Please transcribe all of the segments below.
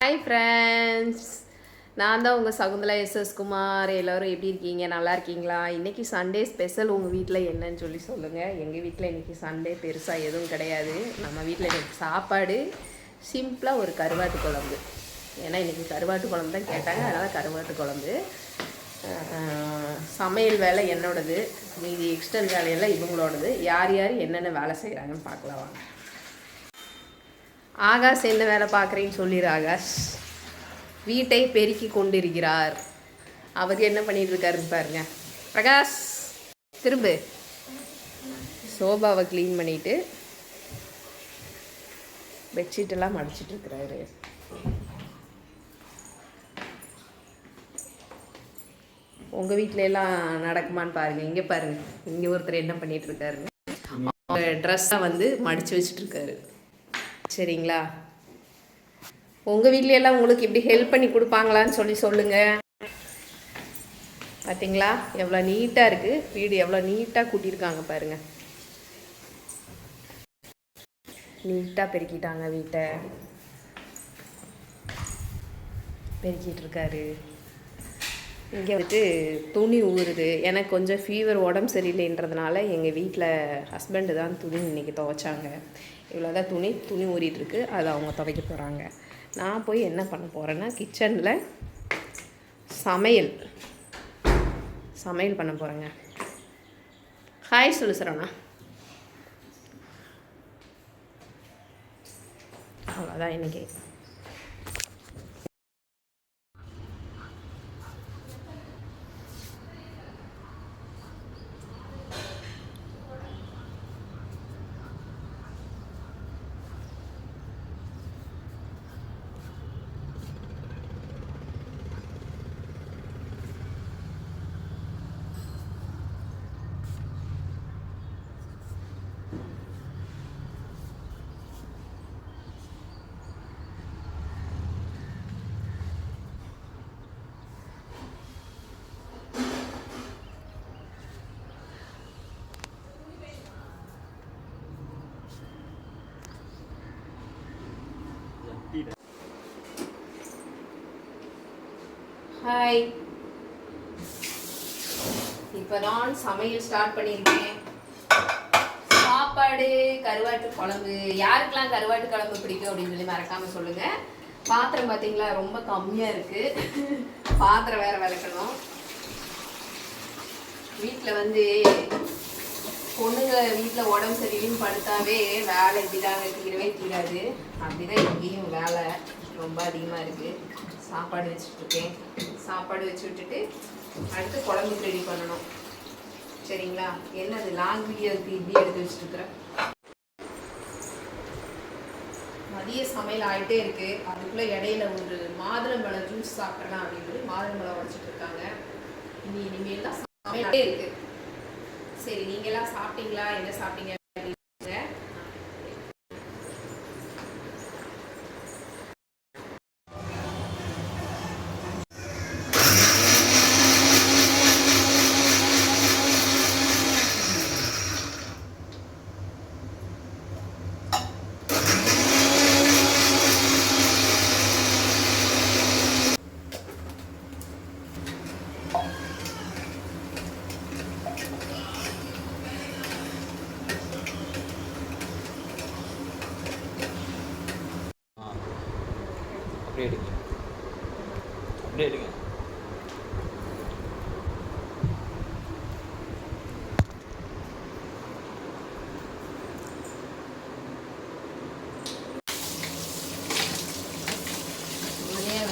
Hi friends, நான் தான் உங்கள் சகுந்தலா எஸ்எஸ் குமார். எல்லோரும் எப்படி இருக்கீங்க? நல்லா இருக்கீங்களா? இன்றைக்கி சண்டே ஸ்பெஷல் உங்கள் வீட்டில் என்னன்னு சொல்லுங்கள். எங்கள் வீட்டில் இன்றைக்கி சண்டே பெருசாக எதுவும் கிடையாது. நம்ம வீட்டில் இன்றைக்கி சாப்பாடு சிம்பிளாக ஒரு கருவாட்டு குழம்பு. ஏன்னா இன்றைக்கி கருவாட்டு குழம்பு தான் கேட்டாங்க, அதனால் கருவாட்டு குழம்பு. சமையல் வேலை என்னோடது, மீதி எக்ஸ்டர்ன் வேலையெல்லாம் இவங்களோடது. யார் யார் என்னென்ன வேலை செய்கிறாங்கன்னு பார்க்கலாம் வாங்க. ஆகாஷ் என்ன வேலை பார்க்குறேன்னு சொல்லிடு. ஆகாஷ் வீட்டை பெருக்கி கொண்டிருக்கிறார். அவர் என்ன பண்ணிட்டு இருக்காருன்னு பாருங்க. பிரகாஷ் திரும்ப சோபாவை க்ளீன் பண்ணிட்டு பெட்ஷீட்டெல்லாம் மடிச்சிட்டு இருக்கிறாரு. உங்கள் வீட்டில எல்லாம் நடக்குமான்னு பாருங்கள். இங்கே பாருங்கள், இங்கே ஒருத்தர் என்ன பண்ணிட்டு இருக்காரு. அவங்க ட்ரெஸ்ஸை வந்து மடித்து வச்சுட்டு இருக்காரு. சரிங்களா? உங்கள் வீட்ல எல்லாம் உங்களுக்கு இப்படி ஹெல்ப் பண்ணி கொடுப்பாங்களான்னு சொல்லுங்கள். பார்த்தீங்களா எவ்வளோ நீட்டாக இருக்குது வீடு, எவ்வளோ நீட்டாக கூட்டியிருக்காங்க பாருங்கள். நீட்டாக பெருக்கிட்டாங்க வீட்டை. பெருக்கிட்டு இருக்காரு. இங்கே வந்துட்டு துணி ஊறுது. எனக்கு கொஞ்சம் ஃபீவர், உடம்பு சரியில்லைன்றதுனால எங்கள் வீட்டில் ஹஸ்பண்டு தான் துணி இன்றைக்கி துவைச்சாங்க. இவ்வளோதான் துணி ஊறிட்டுருக்கு. அதை அவங்க துவைக்க போகிறாங்க. நான் போய் என்ன பண்ண போகிறேன்னா கிச்சனில் சமையல் பண்ண போகிறேங்க. ஹாய் சொல்லு சரவணா. அவ்வளோதான் இன்றைக்கி. ஹாய், இப்போ நான் சமையல் ஸ்டார்ட் பண்ணியிருக்கேன். சாப்பாடு கருவாட்டு குழம்பு. யாருக்கெல்லாம் கருவாட்டு குழம்பு பிடிக்கும் அப்படின்னு சொல்லி மறக்காமல் சொல்லுங்கள். பாத்திரம் பார்த்தீங்களா ரொம்ப கம்மியாக இருக்குது. பாத்திரம் வேறு விளக்கணும். வீட்டில் வந்து பொண்ணுங்க வீட்டில் உடம்பு சரியில்லைன்னு படுத்தாவே வேலை இப்படிதாங்க தீரவே. அப்படிதான் இங்கேயும் வேலை ரொம்ப அதிகமாக இருக்குது. சாப்பாடு வச்சுட்ருக்கேன். சாப்பாடு வச்சு விட்டுட்டு அடுத்து குழம்புக்கு ரெடி பண்ணணும். சரிங்களா? என்னது லாங் வீடியோவுக்கு இப்படி எடுத்து வச்சுட்டுருக்குறேன். மதிய சமையல் ஆகிட்டே இருக்குது. அதுக்குள்ளே இடையில ஒரு மாதுளம்பழம் ஜூஸ் சாப்பிட்றலாம் அப்படின்னு சொல்லி மாதுளம்பழம் உடைச்சிட்டு இருக்காங்க. இனிமேல் தான் சமையல் ஆகிட்டே இருக்குது. சரி, நீங்கள்லாம் சாப்பிட்டீங்களா? என்ன சாப்பிட்டீங்க? அப்படியே எடுங்க.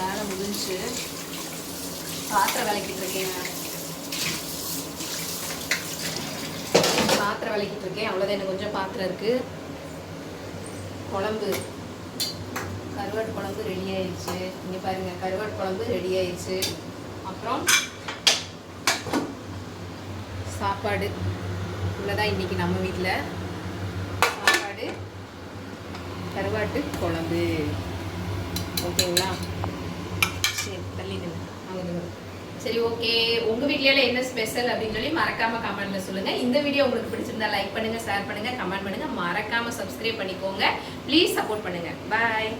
வேலை முடிஞ்சு பாத்திரம் விளக்கிட்டு இருக்கேன். அவ்வளோதான். எனக்கு கொஞ்சம் பாத்திரம் இருக்கு. குழம்பு கருவாட்டு குழம்பு ரெடி ஆயிடுச்சு. இங்கே பாருங்க, கருவாட்டு குழம்பு ரெடி ஆயிடுச்சு. அப்புறம் சாப்பாடு இவ்வளோதான் இன்னைக்கு நம்ம வீட்டில். சாப்பாடு கருவாட்டு குழம்பு. ஓகேங்களா? சரி, தள்ளி நின்று. சரி, ஓகே. உங்கள் வீட்லையில என்ன ஸ்பெஷல் அப்படின்னு சொல்லி மறக்காமல் கமெண்ட்டில் சொல்லுங்கள். இந்த வீடியோ உங்களுக்கு பிடிச்சிருந்தா லைக் பண்ணுங்கள், ஷேர் பண்ணுங்கள், கமெண்ட் பண்ணுங்கள். மறக்காமல் சப்ஸ்கிரைப் பண்ணிக்கோங்க. ப்ளீஸ் சப்போர்ட் பண்ணுங்கள். பாய்.